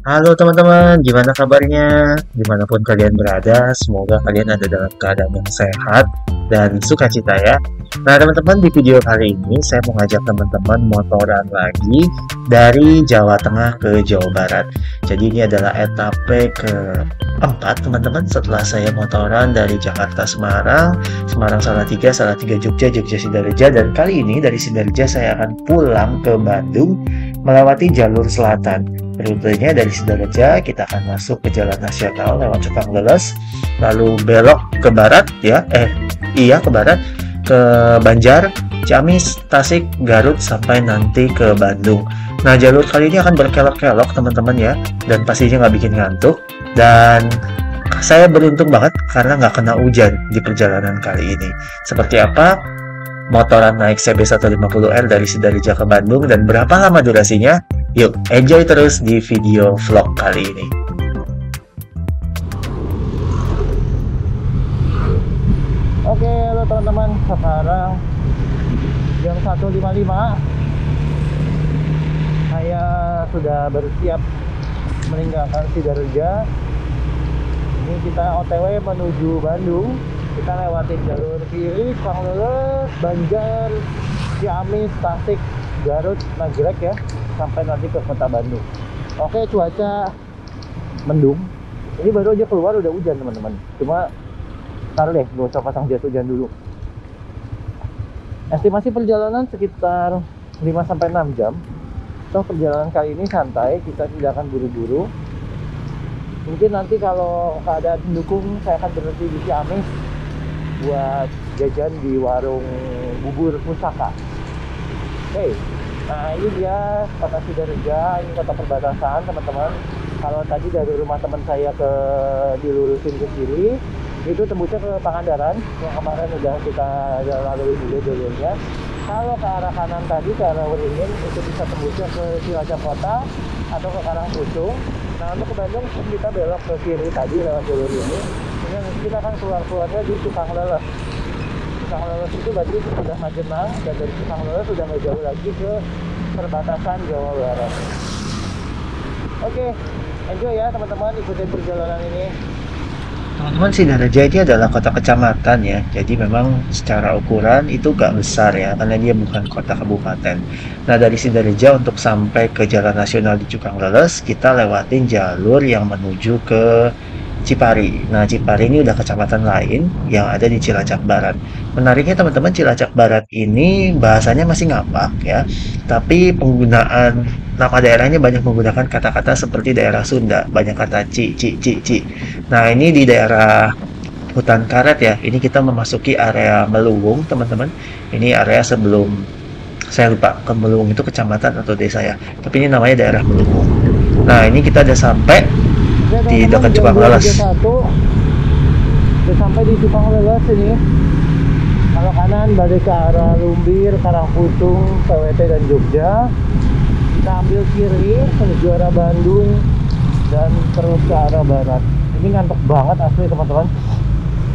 Halo teman-teman, gimana kabarnya? Dimanapun kalian berada, semoga kalian ada dalam keadaan yang sehat dan sukacita ya. Nah teman-teman, di video kali ini saya mau ngajak teman-teman motoran lagi dari Jawa Tengah ke Jawa Barat. Jadi ini adalah etape keempat teman-teman setelah saya motoran dari Jakarta Semarang, Semarang Salatiga, Salatiga Jogja, Jogja Sidoarjo, dan kali ini dari Sidoarjo saya akan pulang ke Bandung melewati jalur selatan. Rutenya dari Sidoarjo kita akan masuk ke jalan nasional lewat Cukang Leles, lalu belok ke barat ya, ke barat ke Banjar, Ciamis, Tasik, Garut sampai nanti ke Bandung. Nah jalur kali ini akan berkelok-kelok teman-teman ya, dan pastinya nggak bikin ngantuk. Dan saya beruntung banget karena nggak kena hujan di perjalanan kali ini. Seperti apa? Motoran naik CB150R dari Sidoarjo ke Bandung dan berapa lama durasinya? Yuk, enjoy terus di video vlog kali ini. Oke, halo teman-teman. Sekarang jam 1.55. Saya sudah bersiap meninggalkan Sidoarjo. Ini kita OTW menuju Bandung. Kita lewatin jalur kiri, Cukang Leles, Banjar, Ciamis, Tasik, Garut, Nagrek ya, sampai nanti ke kota Bandung. Oke, cuaca mendung. Ini baru aja keluar udah hujan teman-teman. Cuma ntar deh, gak usah pasang jas hujan dulu. Estimasi perjalanan sekitar 5-6 jam. So perjalanan kali ini santai, kita tidak akan buru-buru. Mungkin nanti kalau keadaan mendukung saya akan berhenti di Ciamis buat jajan di warung bubur pusaka. Oke, nah ini dia kota Sidoarjo, ini kota perbatasan teman-teman. Kalau tadi dari rumah teman saya dilurusin ke kiri, itu tembusnya ke Pangandaran yang kemarin udah kita lalui juga jalurnya. Kalau ke arah kanan tadi ke arah Waringin itu bisa tembusnya ke Cilacap Kota atau ke Karangpusung. Nah untuk ke Bandung kita belok ke kiri tadi lewat jalur ini. Ini kita akan keluarnya di Cukang Leles. Cukang Leles itu berarti sudah Majenang, dan dari Cukang Leles sudah nggak jauh lagi ke perbatasan Jawa Barat. Oke, enjoy ya teman-teman, ikutin perjalanan ini. Teman-teman, Sidoarjo ini adalah kota kecamatan ya, jadi memang secara ukuran itu gak besar ya, karena dia bukan kota kabupaten. Nah dari Sidoarjo untuk sampai ke jalan nasional di Cukang Leles, kita lewatin jalur yang menuju ke Cipari. Nah Cipari ini udah kecamatan lain yang ada di Cilacap Barat. Menariknya teman-teman, Cilacap Barat ini bahasanya masih ngapak ya, tapi penggunaan nama daerahnya banyak menggunakan kata-kata seperti daerah Sunda, banyak kata ci, ci, ci, ci. Nah, ini di daerah hutan karet ya. Ini kita memasuki area Meluwung, teman-teman. Ini area sebelum saya lupa ke Meluwung itu kecamatan atau desa ya. Tapi ini namanya daerah Meluwung. Nah, ini kita udah sampai di dekat Cukang Leles. Udah sampai di Cukang Leles ini. Kalau kanan balik ke arah Lumbir, Karangpusung, PWT dan Jogja. Kita ambil kiri menuju arah Bandung dan terus ke arah barat. Ini ngantuk banget asli teman-teman.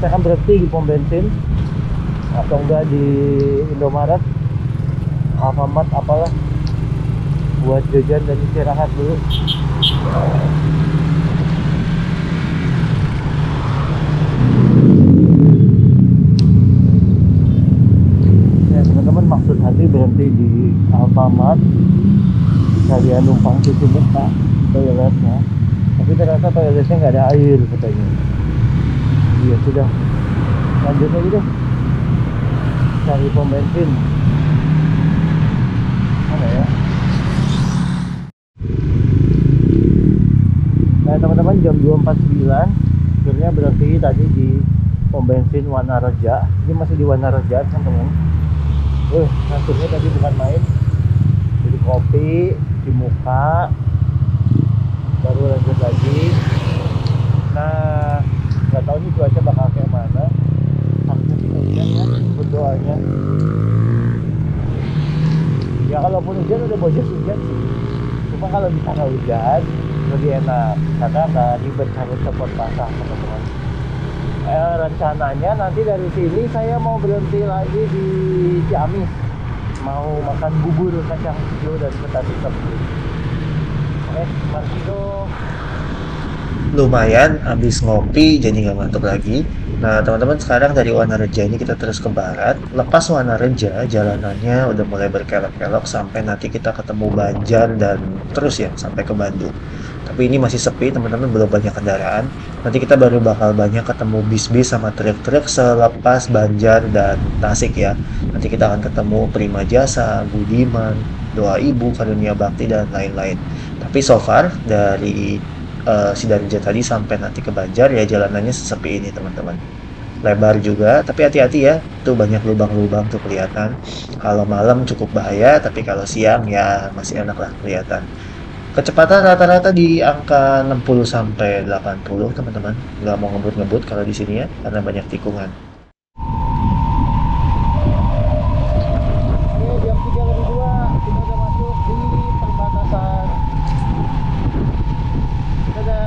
Saya akan berhenti di pom bensin atau enggak di Indomaret, Alfamart apalah, buat jajan dan istirahat dulu. Ya teman-teman, maksud hati berhenti di Alfamart kalian numpang cuci muka toiletnya, tapi ternyata toiletnya nggak ada air katanya. Iya sudah, lanjut aja deh cari pom bensin. Mana ya? Nah teman-teman, jam 2.49 akhirnya berhenti tadi di pom bensin Wanareja. Ini masih di Wanareja teman-teman. Hasilnya tadi bukan main. Jadi kopi di muka, baru lanjut lagi. Nah nggak tahu nih cuaca bakal kayak mana. Harusnya sih hujan ya, berdoanya. Ya kalaupun hujan udah bojas hujan sih. Cuma kalau bisa nggak hujan lebih enak karena nggak ribet harus sempat basah teman-teman. Rencananya nanti dari sini saya mau berhenti lagi di Ciamis, mau makan bubur kacang hijau dan ketan hitam. Mari kita Lumayan, habis ngopi jadi nggak ngantuk lagi. Nah, teman-teman sekarang dari Wanareja ini kita terus ke barat. Lepas Wanareja, jalanannya udah mulai berkelok-kelok sampai nanti kita ketemu Banjar dan terus ya sampai ke Bandung. Tapi ini masih sepi, teman-teman belum banyak kendaraan. Nanti kita baru bakal banyak ketemu bis-bis sama truk-truk selepas Banjar dan Tasik ya. Nanti kita akan ketemu Prima Jasa, Budiman, Doa Ibu, Karunia Bakti, dan lain-lain. Tapi so far dari Sidarija tadi sampai nanti ke Banjar ya jalanannya sesepi ini teman-teman. Lebar juga, tapi hati-hati ya, tuh banyak lubang-lubang tuh kelihatan. Kalau malam cukup bahaya, tapi kalau siang ya masih enak lah kelihatan. Kecepatan rata-rata di angka 60 sampai 80 teman-teman. Nggak mau ngebut-ngebut kalau di sini ya, karena banyak tikungan. Ini jam 3 lebih 2, kita udah masuk di perbatasan. Kita udah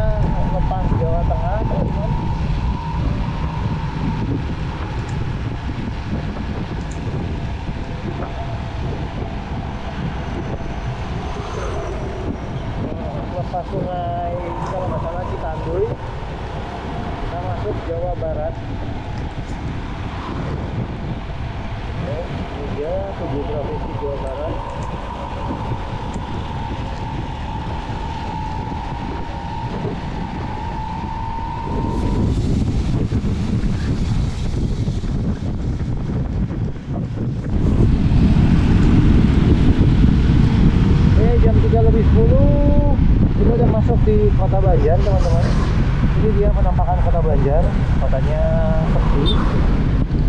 lepas Jawa Tengah, teman-teman. Lepas sungai, kalau nggak salah Citanduy, kita masuk Jawa Barat. Oke, ini dia 7 provinsi Jawa Barat. Jam 3 lebih 10 ini udah masuk di kota Banjar teman-teman. Ini dia penampakan kota Banjar, kotanya sepi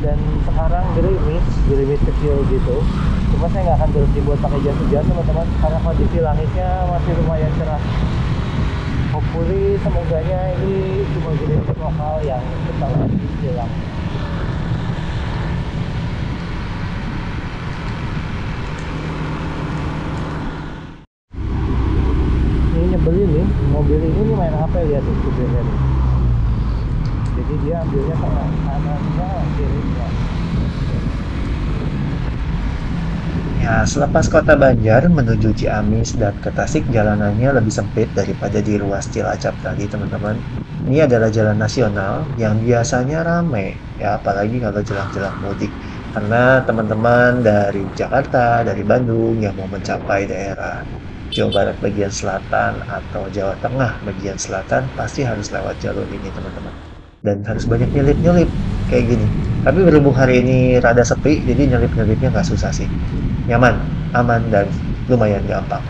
dan sekarang gerimis kecil gitu. Cuma saya nggak akan berhenti buat pakai jas hujan teman-teman karena kondisi langitnya masih lumayan cerah. Hopefully semoganya ini cuma gerimis lokal yang bentar lagi hilang. Ini nyebelin nih, mobil ini nih main HP, lihat tuh supirnya nih. Jadi dia ambilnya tengah kanannya kirinya. Ya, selepas kota Banjar menuju Ciamis dan ke Tasik jalanannya lebih sempit daripada di ruas Cilacap tadi, teman-teman. Ini adalah jalan nasional yang biasanya ramai, ya apalagi kalau jelang-jelang mudik. Karena teman-teman dari Jakarta, dari Bandung yang mau mencapai daerah Jawa Barat bagian selatan atau Jawa Tengah bagian selatan pasti harus lewat jalur ini, teman-teman. Dan harus banyak nyelip-nyelip kayak gini. Tapi berhubung hari ini rada sepi, jadi nyelip-nyelipnya nggak susah sih. Nyaman, aman, dan lumayan gampang.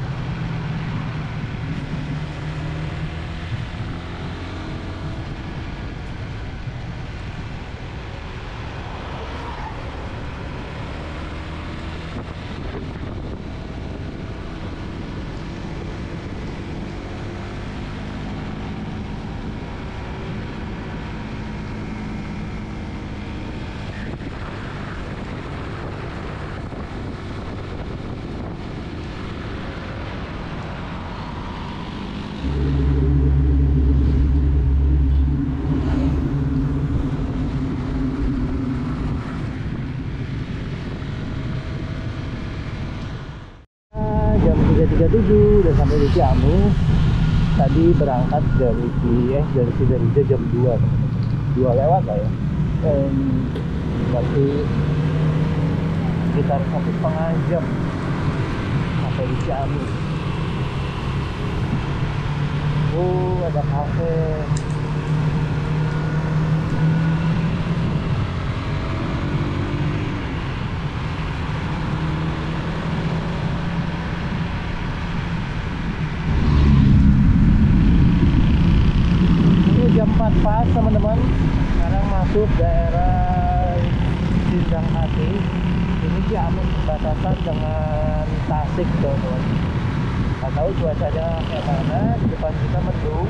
Jam 3.37 udah sampai di Ciamis. Tadi berangkat dari Sidarija jam 2 teman-teman. 2 lewat lah ya. Berarti sekitar 1,5 jam sampai di Ciamis. Ada kafe. Jam 4 pas teman-teman, sekarang masuk daerah Sindang Hati. Ini Ciamis perbatasan dengan Tasik teman-teman. Nggak tahu cuacanya kayak mana, di depan kita mendung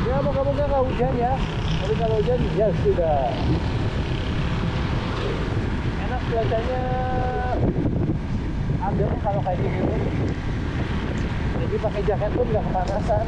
ya, moga-moga nggak hujan ya, tapi kalau hujan ya sudah. Enak cuacanya, adem kalau kayak gini, jadi pakai jaket pun nggak kepanasan.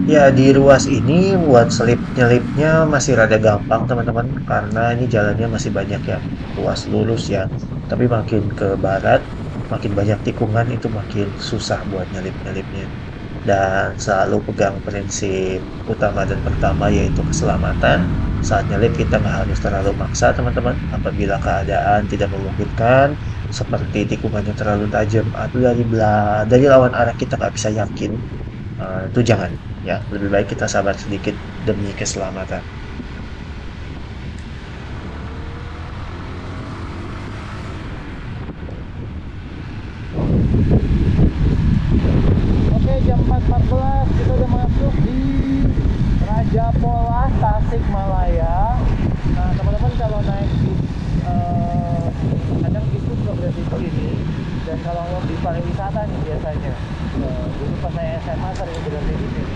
Ya, di ruas ini buat selip-nyelipnya masih rada gampang, teman-teman, karena ini jalannya masih banyak yang ruas lurus ya. Tapi makin ke barat, makin banyak tikungan, itu makin susah buat nyelip-nyelipnya. Dan selalu pegang prinsip utama dan pertama yaitu keselamatan. Saat nyelip kita nggak harus terlalu maksa, teman-teman. Apabila keadaan tidak memungkinkan, seperti tikungannya terlalu tajam atau dari lawan arah kita nggak bisa yakin, itu jangan, ya. Lebih baik kita sabar sedikit demi keselamatan. Oke, jam 4.14 kita udah masuk di Raja Polah, Tasikmalaya. Nah, teman-teman kalau naik bis kadang itu progres itu ini, dan kalau di pariwisata nih biasanya. Dulu pas saya SMA sering berhenti di sini.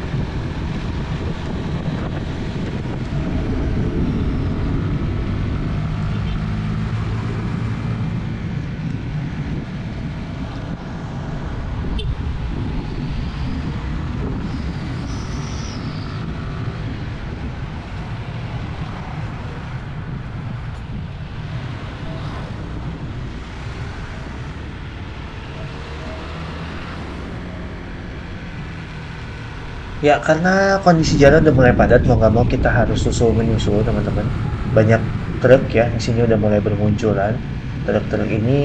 Ya, karena kondisi jalan udah mulai padat, mau nggak mau kita harus susul menyusul, teman-teman. Banyak truk ya, di sini udah mulai bermunculan. Truk-truk ini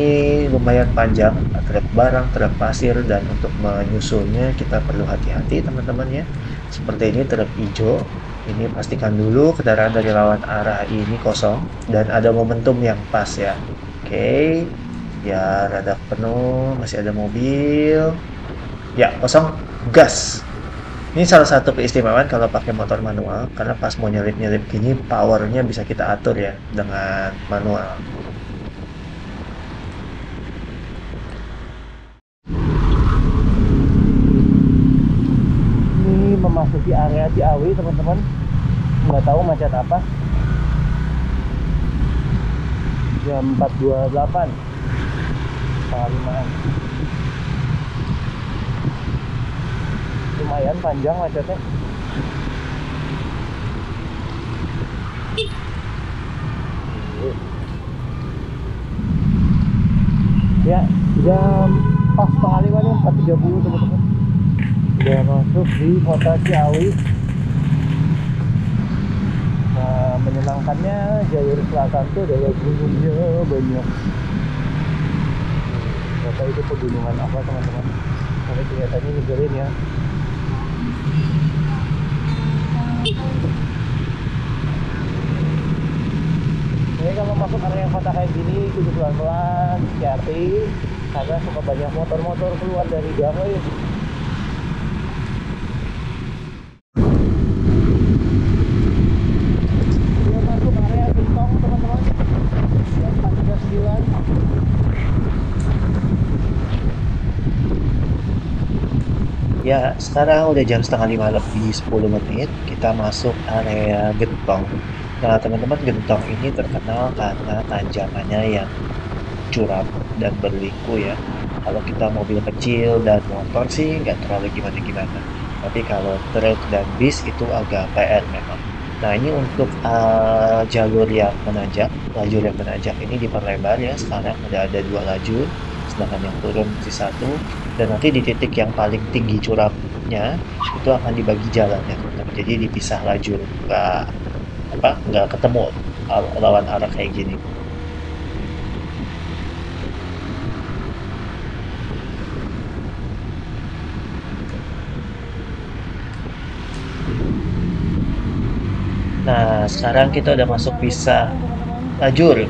lumayan panjang, truk barang, truk pasir, dan untuk menyusulnya kita perlu hati-hati, teman-teman ya. Seperti ini truk hijau, ini pastikan dulu kendaraan dari lawan arah ini kosong, dan ada momentum yang pas ya. Oke, ya rada penuh, masih ada mobil. Ya, kosong, gas. Ini salah satu keistimewaan kalau pakai motor manual, karena pas mau nyelip-nyelip gini, powernya bisa kita atur ya dengan manual. Ini memasuki area Ciawi, teman-teman. Nggak tahu macet apa. Jam 4.28 setengah limaan. Lumayan panjang macetnya. Ya, jam pas setengah lima nih, 4.30 teman-teman. Udah masuk di kota Ciawi. Nah, menyenangkannya jalur selatan tuh ada gunungnya banyak. Gak tahu itu pegunungan apa, teman-teman. Tapi kelihatannya nyegerin ya. Jadi kalau masuk area kota kayak gini, kudu pelan-pelan, hati-hati, karena suka banyak motor-motor keluar dari gang. Dia masuk area Gentong, teman-teman. Jam 4.39. Ya, sekarang udah jam setengah lima lebih 10 menit, kita masuk area Gentong. Nah, teman-teman, Gentong ini terkenal karena tanjakannya yang curam dan berliku ya. Kalau kita mobil kecil dan motor sih nggak terlalu gimana-gimana. Tapi kalau truk dan bis itu agak PR memang. Nah, ini untuk jalur yang menanjak, lajur yang menanjak ini diperlebar ya. Sekarang udah ada 2 lajur, sedangkan yang turun masih satu. Dan nanti di titik yang paling tinggi curamnya itu akan dibagi jalannya, teman-teman. Jadi dipisah lajur, nggak ketemu lawan arah kayak gini. Nah, sekarang kita udah masuk pisah lajur.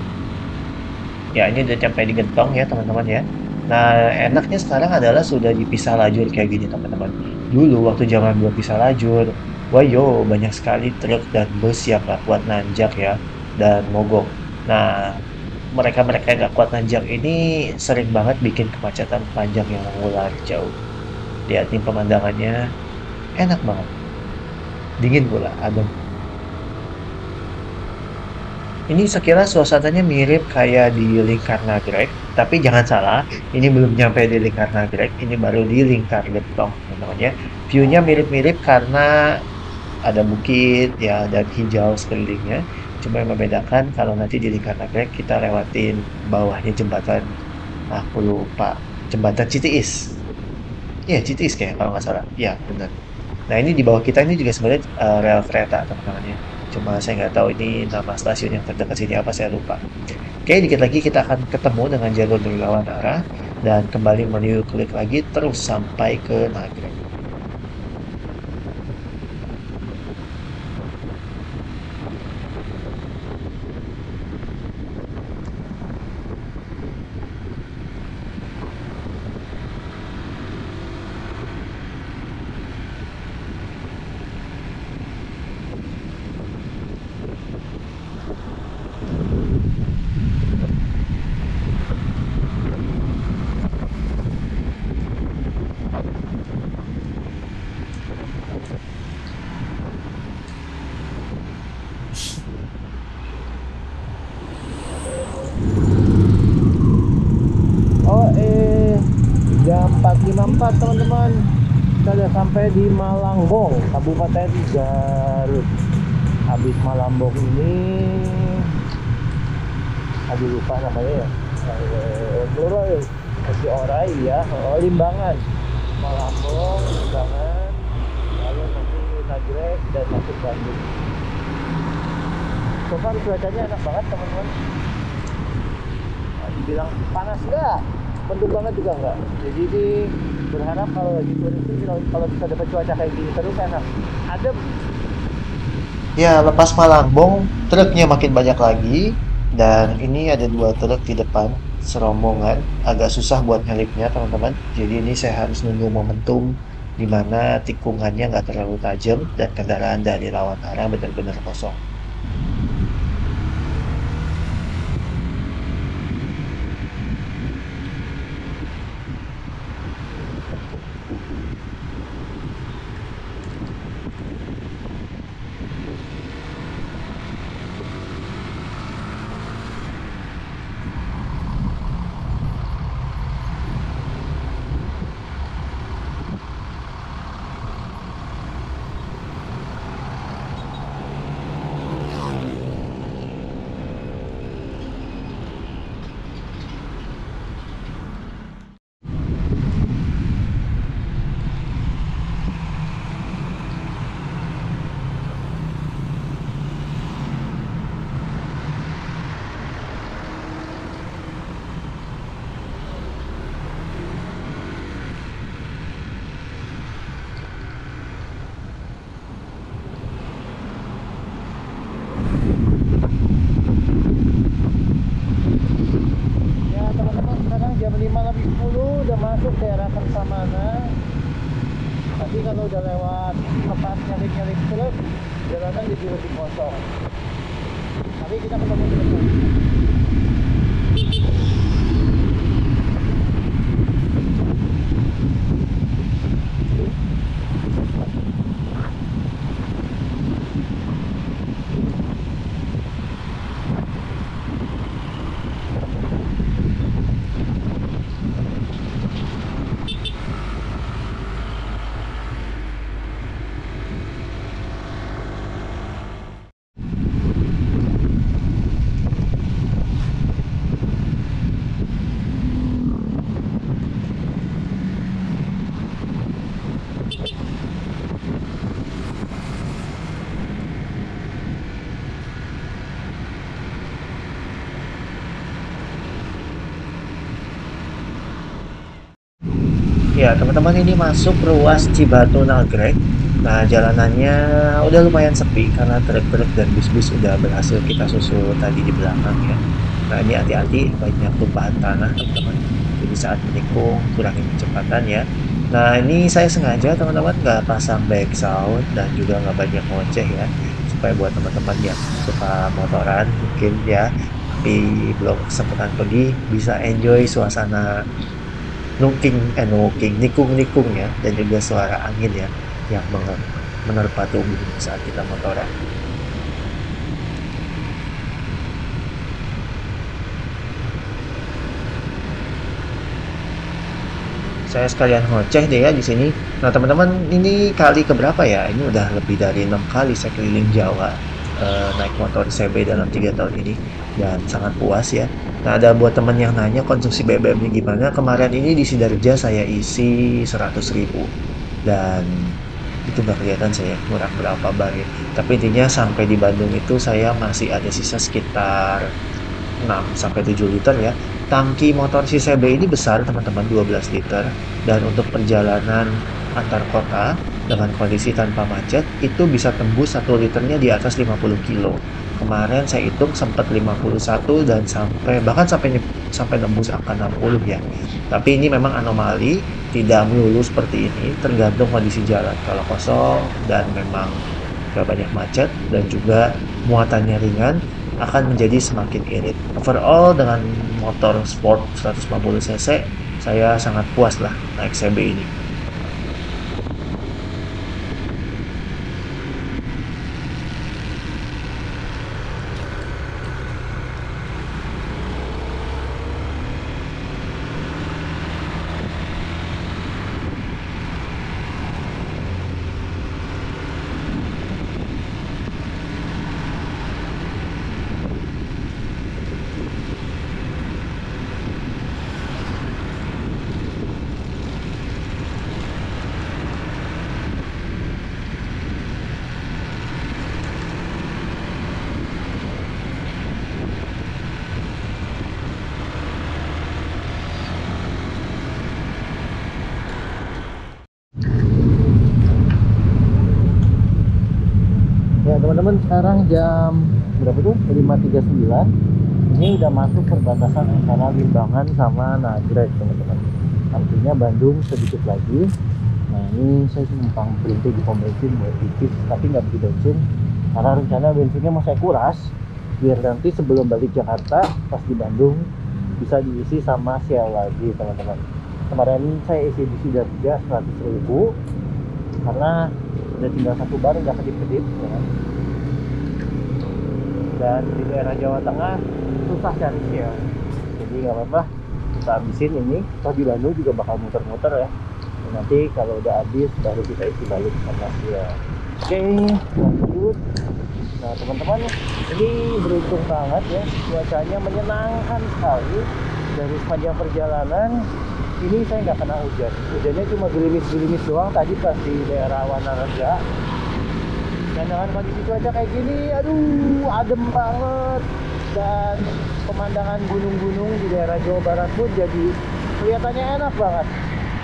Ya, ini udah sampai di Gentong ya, teman-teman ya. Nah, enaknya sekarang adalah sudah dipisah lajur kayak gini, teman-teman. Dulu waktu zaman belum pisah lajur, wayo banyak sekali truk dan bus yang nggak kuat nanjak ya, dan mogok. Nah, mereka-mereka yang nggak kuat nanjak ini sering banget bikin kemacetan panjang yang mengular jauh. Lihat nih pemandangannya, enak banget. Dingin pula, adem. Ini sekilas suasananya mirip kayak di Lingkar Nagrek, Tapi jangan salah, ini belum nyampe di lingkar nagrek, ini baru di lingkar gentong, teman-teman ya. View-nya mirip-mirip karena ada bukit ya dan hijau sekelilingnya. Cuma yang membedakan kalau nanti di lingkar nagrek kita lewatin bawahnya jembatan, aku lupa, jembatan Citiis. Iya, Citiis kayak kalau nggak salah. Iya, benar. Nah, ini di bawah kita ini juga sebenarnya rel kereta, teman-teman ya. Cuma saya nggak tahu ini nama stasiun yang terdekat sini apa, saya lupa. Oke, dikit lagi kita akan ketemu dengan jalur berlawan arah dan kembali meniup klik lagi terus sampai ke Nagrek. Oh, jam 4.54 teman-teman. Kita udah sampai di Malangbong, Kabupaten Garut. Habis Malangbong ini, aduh lupa namanya ya. Masih Orai ya, Limbangan. Malangbong, Limbangan, lalu nanti Nagrek dan masuk Bandung. So far cuacanya enak banget teman-teman. Dibilang panas enggak, mendung banget juga enggak. Jadi ini berharap kalau lagi touring itu kalau bisa dapat cuaca kayak gini terus enak, adem. Ya, lepas Malangbong, truknya makin banyak lagi dan ini ada dua truk di depan serombongan. Agak susah buat nyelipnya, teman-teman. Jadi ini saya harus nunggu momentum di mana tikungannya nggak terlalu tajam dan kendaraan dari lawan arah benar-benar kosong. Ya teman-teman, sekarang jam 5.10 udah masuk daerah Kertamana. Tapi kalau udah lewat lepas nyalip-nyalip truk, jalanan jadi lebih kosong. Tapi kita ketemu di depan. Ya, teman-teman ini masuk ruas Cibatu Nagrek. Nah, jalanannya udah lumayan sepi karena truk-truk dan bis-bis udah berhasil kita susul tadi di belakang ya. Nah, ini hati-hati banyak tumpahan tanah, teman-teman. Jadi saat menikung, kurangin kecepatan ya. Nah, ini saya sengaja teman-teman nggak pasang back sound dan juga nggak banyak ngoceh ya. Supaya buat teman-teman yang suka motoran mungkin ya, tapi belum kesempatan pergi, bisa enjoy suasana nikung-nikung ya, dan juga suara angin ya yang menerpa tubuh saat kita motoran. saya sekalian ngoceh deh ya di sini. Nah, teman-teman, ini kali keberapa ya? Ini udah lebih dari 6 kali saya keliling Jawa naik motor CB dalam 3 tahun ini dan sangat puas ya. Nah, ada buat teman yang nanya konsumsi BBM-nya gimana? Kemarin ini di Sidarja saya isi 100.000 dan itu nggak kelihatan saya kurang berapa bar ya. Tapi intinya sampai di Bandung itu saya masih ada sisa sekitar 6 sampai 7 liter ya. Tangki motor si CB ini besar teman-teman, 12 liter, dan untuk perjalanan antar kota dengan kondisi tanpa macet itu bisa tembus 1 liternya di atas 50 kilo. Kemarin saya hitung sempat 51 dan sampai nembus angka 60 ya. Tapi ini memang anomali, tidak melulu seperti ini, tergantung kondisi jalan. Kalau kosong dan memang gak banyak macet dan juga muatannya ringan, akan menjadi semakin irit. Overall dengan motor sport 150 cc, saya sangat puas lah naik CB ini. Ya teman-teman, sekarang jam berapa tuh? 5.39. Ini udah masuk perbatasan antara Limbangan sama Nagrek teman-teman. Artinya Bandung sedikit lagi. Nah ini saya numpang berhenti di pom bensin buat pipis, tapi nggak beli bensin karena rencana bensinnya mau saya kuras biar nanti sebelum balik Jakarta pas di Bandung bisa diisi sama Shell lagi teman-teman. Kemarin saya isi di Sidarja 100.000 karena udah tinggal 1 bar, udah kedip-kedip ya kan? Dan di daerah Jawa Tengah susah cari Shell, jadi nggak apa-apa kita habisin ini. Toh di Bandung juga bakal muter-muter ya. Dan nanti kalau udah habis baru kita isi balik sama Shell. Oke, lanjut. Nah teman-teman, ini beruntung banget ya, cuacanya menyenangkan sekali. Dari sepanjang perjalanan ini saya nggak kena hujan. Hujannya cuma gerimis-gerimis doang tadi pas di daerah Wanaraja. Dan dengan kondisi cuaca kayak gini, aduh adem banget. Dan pemandangan gunung-gunung di daerah Jawa Barat pun jadi kelihatannya enak banget.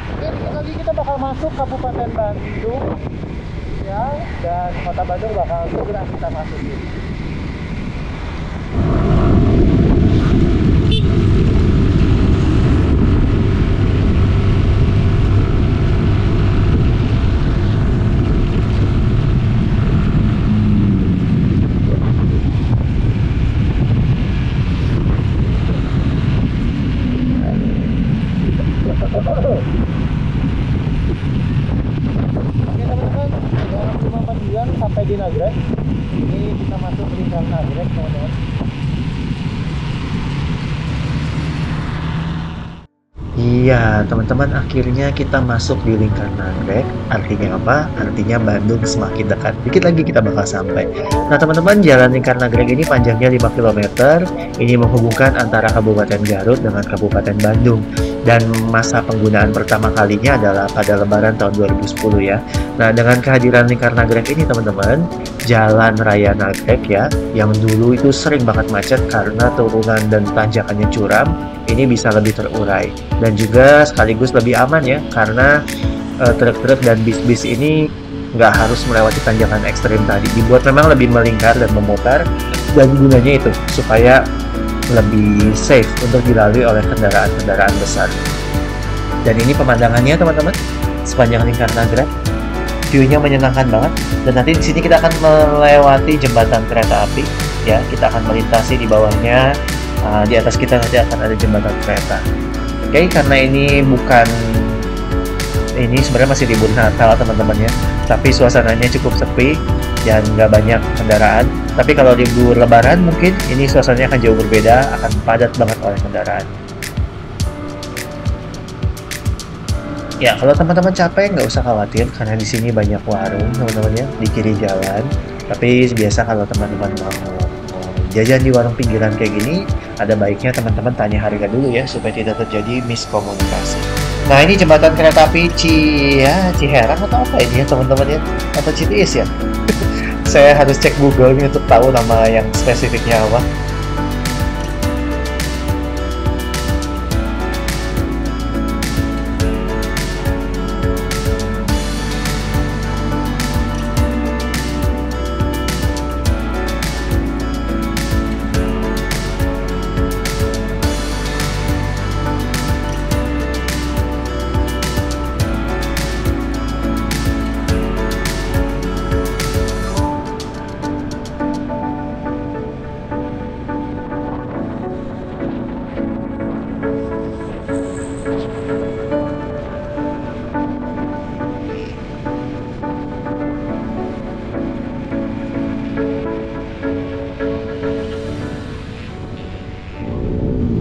Oke, dikit lagi kita bakal masuk Kabupaten Bandung ya, dan Kota Bandung bakal segera kita masukin. Oke teman-teman, dalam cuma 4 jam sampai di Nagrek. Ini kita masuk lingkar Nagrek teman-teman. Iya, teman-teman, akhirnya kita masuk di lingkar Nagrek. Artinya apa? Artinya Bandung semakin dekat. Dikit lagi kita bakal sampai. Nah, teman-teman, jalan lingkar Nagrek ini panjangnya 5 km. Ini menghubungkan antara Kabupaten Garut dengan Kabupaten Bandung. Dan masa penggunaan pertama kalinya adalah pada Lebaran tahun 2010 ya. Nah, dengan kehadiran lingkar Nagrek ini, teman-teman, jalan raya Nagrek ya, yang dulu itu sering banget macet karena turunan dan tanjakannya curam, ini bisa lebih terurai. Dan juga sekaligus lebih aman ya, karena truk-truk dan bis-bis ini nggak harus melewati tanjakan ekstrim tadi. Dibuat memang lebih melingkar dan memutar, dan gunanya itu supaya lebih safe untuk dilalui oleh kendaraan-kendaraan besar. Dan ini pemandangannya teman-teman, sepanjang lingkar Nagrek, view-nya menyenangkan banget. Dan nanti di sini kita akan melewati jembatan kereta api ya, kita akan melintasi di bawahnya. Di atas kita nanti akan ada jembatan kereta. Oke, karena ini sebenarnya masih libur Natal teman-teman ya, tapi suasananya cukup sepi dan nggak banyak kendaraan. Tapi kalau libur Lebaran mungkin ini suasananya akan jauh berbeda, akan padat banget oleh kendaraan. Ya, kalau teman-teman capek nggak usah khawatir karena di sini banyak warung teman-teman ya di kiri jalan. Tapi biasa kalau teman-teman mau jajan di warung pinggiran kayak gini, ada baiknya teman-teman tanya harga dulu ya supaya tidak terjadi miskomunikasi. Nah, ini jembatan kereta api Ciherang atau apa ini ya teman-teman ya? Atau Citius ya? Saya harus cek Google nih untuk tahu nama yang spesifiknya apa.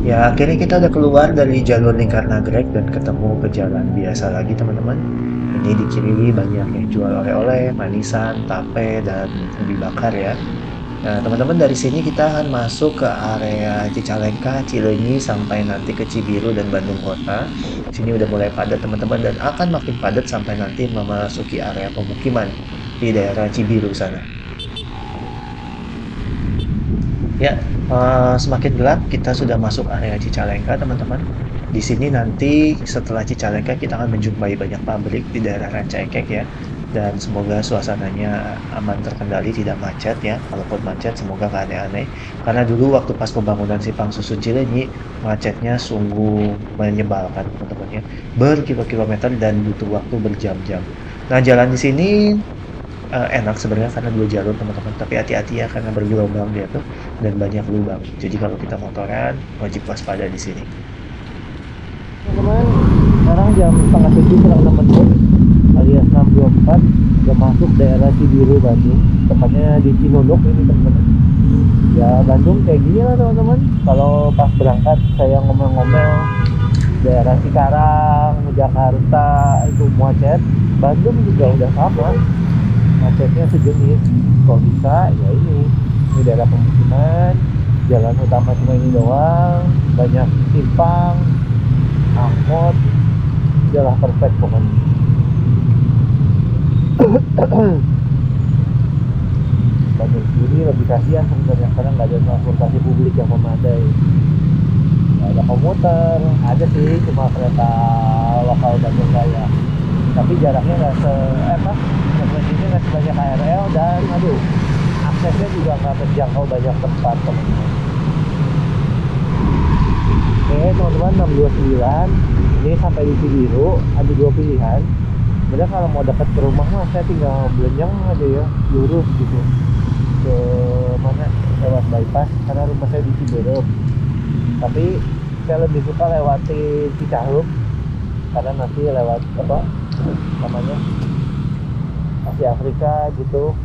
Ya, akhirnya kita udah keluar dari jalur lingkar nagrek dan ketemu ke jalan biasa lagi, teman-teman. Ini di kiri banyak yang jual oleh-oleh, manisan, tape, dan ubi bakar ya. Nah, teman-teman dari sini kita akan masuk ke area Cicalengka, Cileunyi, sampai nanti ke Cibiru dan Bandung Kota. Sini udah mulai padat, teman-teman, dan akan makin padat sampai nanti memasuki area pemukiman di daerah Cibiru sana. Ya, semakin gelap kita sudah masuk area Cicalengka, teman-teman. Di sini nanti setelah Cicalengka kita akan menjumpai banyak pabrik di daerah Rancaikek ya. Dan semoga suasananya aman terkendali, tidak macet ya. Kalaupun macet semoga nggak aneh-aneh. Karena dulu waktu pas pembangunan Simpang Susun Cileunyi, macetnya sungguh menyebalkan teman-teman ya. Berkilo-kilometer dan butuh waktu berjam-jam. Nah, jalan di sini enak sebenarnya karena dua jalur teman-teman, tapi hati-hati ya karena bergelombang dia tuh dan banyak lubang. Jadi kalau kita motoran wajib waspada di sini. Teman-teman, sekarang jam setengah 7 kurang 6 menit alias 6.24, udah masuk daerah Cibiru Bandung, tepatnya di Cinodok ini teman-teman. Ya Bandung kayak gini lah teman-teman. Kalau pas berangkat saya ngomel-ngomel daerah Cikarang, Jakarta itu macet, Bandung juga udah sama macetnya sejenis. Kok bisa? Ya ini daerah pemukiman, jalan utama cuma ini doang, banyak simpang, angkot, udah perfect pokoknya. Bandung sendiri lebih kasihan sebenarnya karena nggak ada transportasi publik yang memadai. Nggak ada komuter, ada sih cuma kereta lokal Bandung Raya, tapi jaraknya nggak frekuensinya nggak sebanyak KRL, dan aksesnya juga nggak terjangkau banyak tempat teman-teman. Oke teman-teman, 629 ini sampai di Cibiru ada dua pilihan. Sebenarnya kalau mau dekat ke rumah mah saya tinggal belenjang aja ya, lurus gitu ke mana, lewat bypass karena rumah saya di Ciberem. Tapi saya lebih suka lewati Cicahem karena nanti lewat apa namanya Asia Afrika gitu,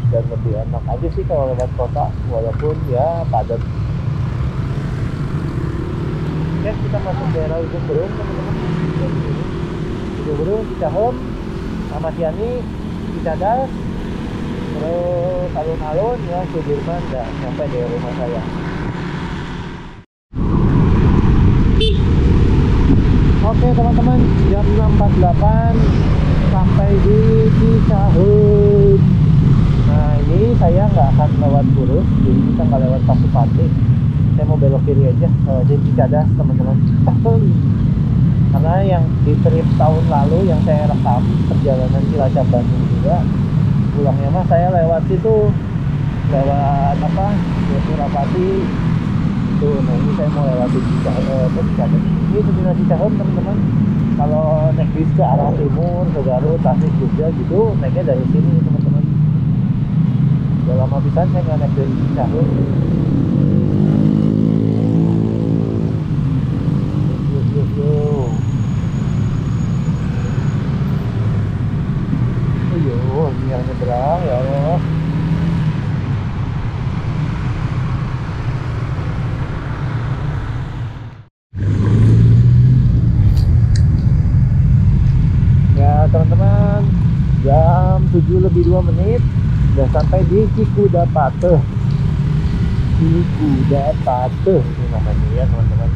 dan lebih enak aja sih kalau lewat kota walaupun ya padat. Oke, kita masuk daerah Ujung Berung teman-teman. Ujung Berung, Cicahem, Ahmad Yani, Cicadas, terus alun-alun ya Sudirman, dan sampai di rumah saya. Oke teman-teman, jam 6.48 sampai di Cicahem. Nah ini saya nggak akan lewat Purus, jadi kita nggak lewat Pasupati. Saya mau belok kiri aja di Cicadas teman-teman. Karena yang di trip tahun lalu yang saya rekam perjalanan Cilacap Bandung juga, pulangnya mah saya lewat situ, lewat apa Surapati itu. Nah ini saya mau lewat Cicadas. Ini terminal Cicahem teman-teman. Kalau naik bis ke arah timur, ke Garut, Tasik, Jogja gitu, naiknya dari sini teman-teman. Udah lama pisan saya nggak naik dari Cicahem. Ini yang nyebrang ya Allah. 7 lebih 2 menit udah sampai di Cikudapate. Cikudapate ini namanya ya teman-teman.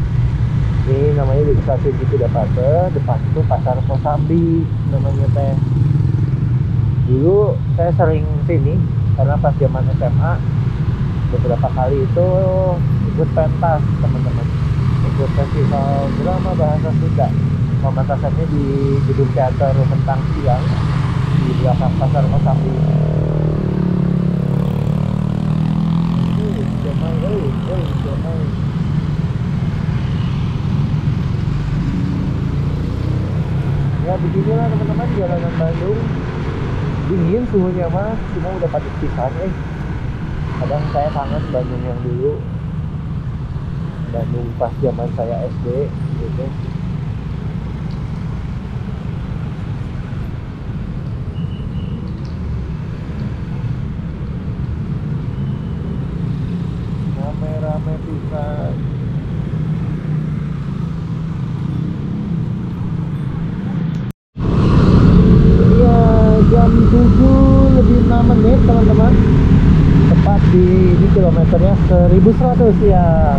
Ini namanya di stasiun Cikudapate, depan itu Pasar Kosambi namanya teh. Dulu saya sering sini karena pas zaman SMA beberapa kali itu ikut pentas teman-teman, ikut festival drama bahasa Sunda. Pementasannya di gedung teater Mentang Siang di belakang Pasar Kosambi. Damai. Ya beginilah teman-teman jalanan Bandung. Dingin suhunya mah, cuma udah padat pisan Kadang saya kangen Bandung yang dulu, Bandung pas zaman saya SD gitu. Rame-rame pisan. Jam 7 lebih 6 menit teman-teman, tepat di ini kilometernya 1100 ya,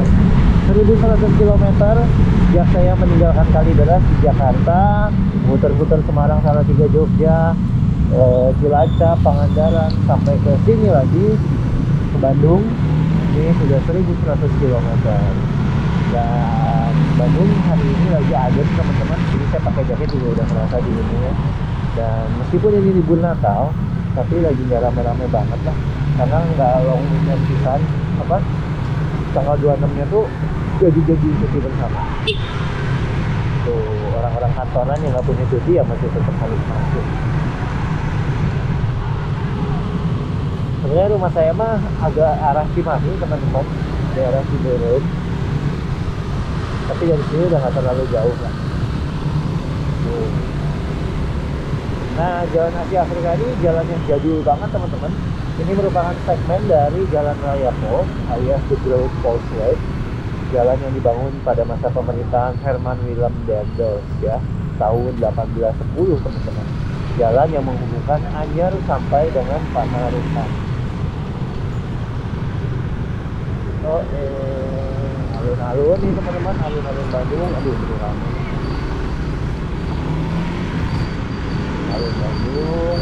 1100 kilometer sejak saya meninggalkan Kalideres di Jakarta, muter-muter Semarang, Salatiga, Jogja, Cilacap, Pangandaran, sampai ke sini lagi ke Bandung. Ini sudah 1100 kilometer. Dan Bandung hari ini lagi adem teman-teman, jadi saya pakai jaket juga udah merasa dinginnya. Dan meskipun ini libur Natal, tapi lagi nggak rame-rame banget lah, karena nggak long weekend pisan. Tanggal 26 nya tuh jadi cuti bersama. Tuh orang-orang kantoran yang nggak punya cuti ya masih tetap harus masuk. Sebenarnya rumah saya mah agak arah Cimahi teman-teman, daerah Ciberem, tapi dari sini udah nggak terlalu jauh lah. Tuh. Nah, Jalan Asia Afrika ini jalan yang jadul banget teman-teman. Ini merupakan segmen dari Jalan Raya Pos alias The Broad Postway, jalan yang dibangun pada masa pemerintahan Herman Willem Daendels ya, tahun 1810 teman-teman. Jalan yang menghubungkan Anyer sampai dengan Panarukan. Alun-alun nih teman-teman, alun-alun Bandung. Aduh, beneran. Alun Bandung.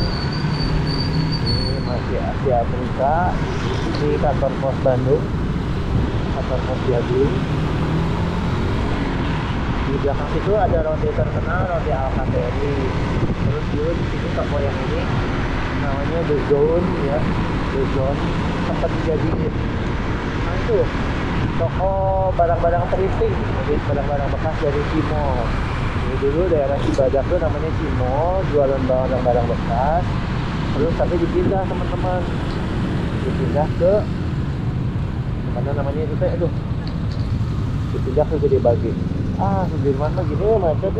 Ini masih Asia Afrika. Ini kantor pos Bandung, kantor pos Jagung. Di belakang situ ada roti terkenal, roti Alcateri. Terus dulu di sini toko yang ini namanya The Zone ya, The Zone, sempat dijadiin. Nah itu toko barang-barang thrifting, jadi barang-barang bekas dari Cimol. Ini dulu daerah Cibadak tuh namanya Cimol, jualan barang-barang bekas. Terus tapi dipindah teman-teman, dipindah ke mana namanya itu teh, aduh, dipindah ke Gede Bage. Sudirman mah gini ya macet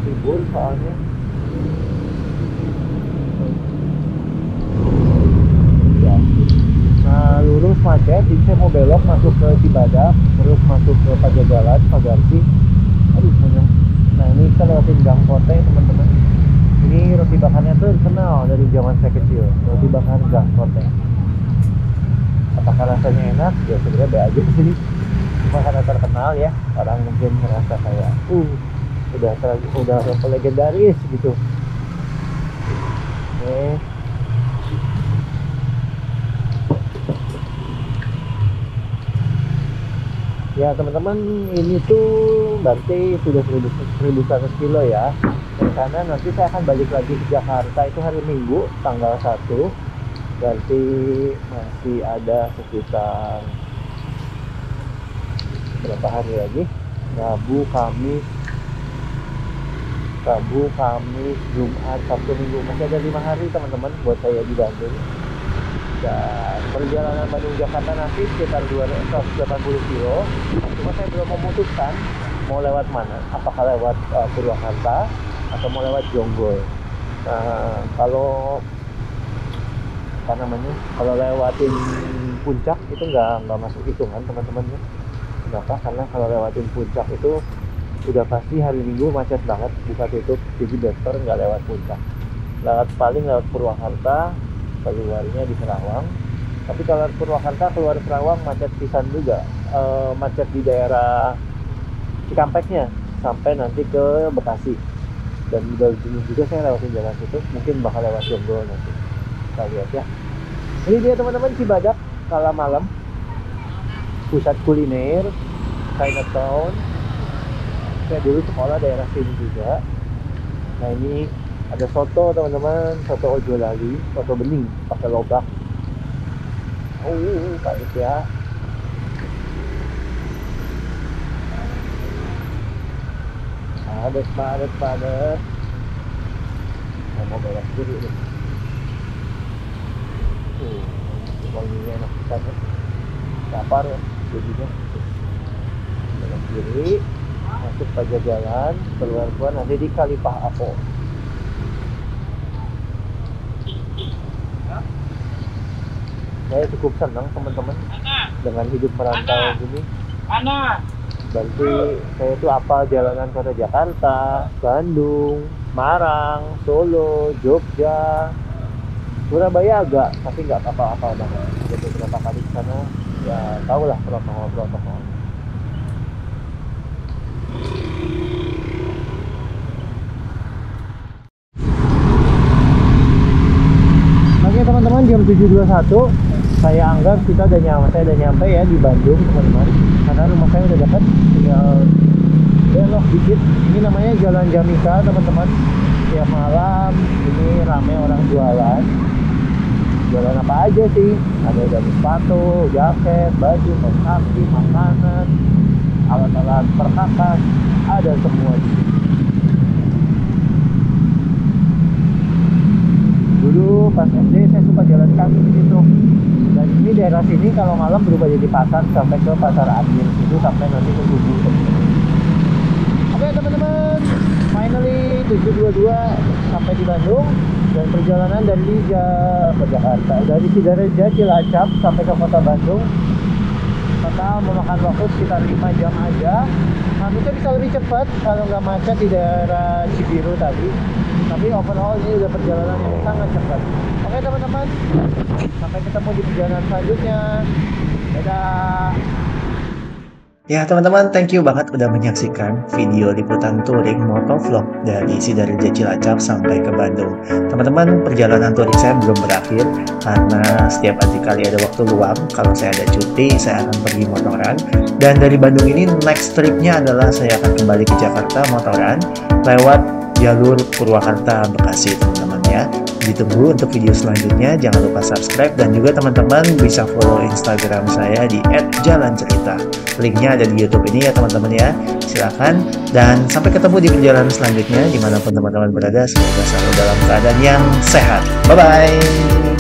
libur soalnya. Ya. Nah lurus macet, jadi saya mau belok masuk ke Cibadak, terus masuk ke Pajagalan, Pagarsi. Aduh punya. Nah ini kita lewatin Gang Kote teman-teman. Ini roti bakarnya tuh terkenal dari zaman saya kecil, roti bakar Gang Kote. Apakah rasanya enak? Ya sebenarnya be aja sih. Cuma karena terkenal ya, orang mungkin merasa kayak udah legendaris gitu. Oke. Ya teman-teman, ini tuh berarti sudah 1100 kilo ya. Karena nanti saya akan balik lagi ke Jakarta itu hari Minggu tanggal 1. Berarti masih ada sekitar berapa hari lagi? Rabu, Kamis, Jumat, Sabtu, Minggu. Masih ada 5 hari teman-teman buat saya di Bandung. Dan perjalanan Bandung Jakarta nanti sekitar 280 kilo. Cuma saya belum memutuskan mau lewat mana. Apakah lewat Purwakarta atau mau lewat Jonggol. Nah, kalau lewatin puncak itu nggak masuk hitungan teman-teman ya. Kenapa? Karena kalau lewatin puncak itu udah pasti hari Minggu macet banget, buka tutup, jadi better nggak lewat puncak. paling lewat Purwakarta, keluarnya di Kerawang. Tapi kalau Purwakarta keluar Kerawang macet pisan juga, macet di daerah Cikampeknya sampai nanti ke Bekasi. Dan udah dulu juga saya lewatin jalan situ, mungkin bakal lewat Jonggol nanti. Kita lihat ya. Ini dia teman-teman, Cibadak kala malam, pusat kuliner, Chinatown. Saya dulu sekolah daerah sini juga. Nah ini ada soto teman-teman, soto Ojo Lali, soto bening pakai lobak. Pahit ya. Padat. Saya mau beres dulu nih. Wanginya enak banget. Lapar ya, jadinya. Beres kiri, masuk Pajajaran, keluar nanti di Kalipah Apo. Saya cukup senang teman-teman dengan hidup merantau gini. Berarti saya itu apa jalanan kota Jakarta, Bandung, Semarang, Solo, Jogja, Surabaya agak, tapi nggak apa-apa banget. Jadi beberapa kali ke sana, ya tahulah protokol. Oke teman-teman, jam 7.21. Saya anggap saya udah nyampe ya di Bandung teman-teman, karena rumah saya udah dekat, tinggal belok dikit. Ini namanya Jalan Jamika teman-teman. Tiap malam ini rame orang jualan apa aja sih, ada dari sepatu, jaket, baju, kaos kaki, makanan, alat-alat perkakas, ada semua di sini. Dulu pas SD saya suka jalan kaki di situ. Dan ini daerah sini kalau malam berubah jadi pasar sampai ke Pasar Adil itu, sampai nanti ke Tugu. Oke teman-teman, finally 7.22 sampai di Bandung, dan perjalanan dari Jakarta, dari Sidareja Cilacap sampai ke kota Bandung total memakan waktu sekitar 5 jam aja. Harusnya bisa lebih cepat kalau nggak macet di daerah Cibiru tadi, tapi overall ini udah perjalanan yang sangat cepat. Oke teman-teman, sampai ketemu di perjalanan selanjutnya. Dadah. Ya teman-teman, thank you banget udah menyaksikan video liputan touring motovlog dari Sidareja Cilacap sampai ke Bandung. Teman-teman, perjalanan touring saya belum berakhir karena setiap kali ada waktu luang, kalau saya ada cuti, saya akan pergi motoran. Dan dari Bandung ini next tripnya adalah saya akan kembali ke Jakarta motoran lewat jalur Purwakarta Bekasi teman-teman ya. Ditunggu untuk video selanjutnya, jangan lupa subscribe, dan juga teman-teman bisa follow Instagram saya di @jalancerita. Linknya ada di YouTube ini ya teman-teman ya. Silakan, dan sampai ketemu di perjalanan selanjutnya dimanapun teman-teman berada. Semoga selalu dalam keadaan yang sehat. Bye bye.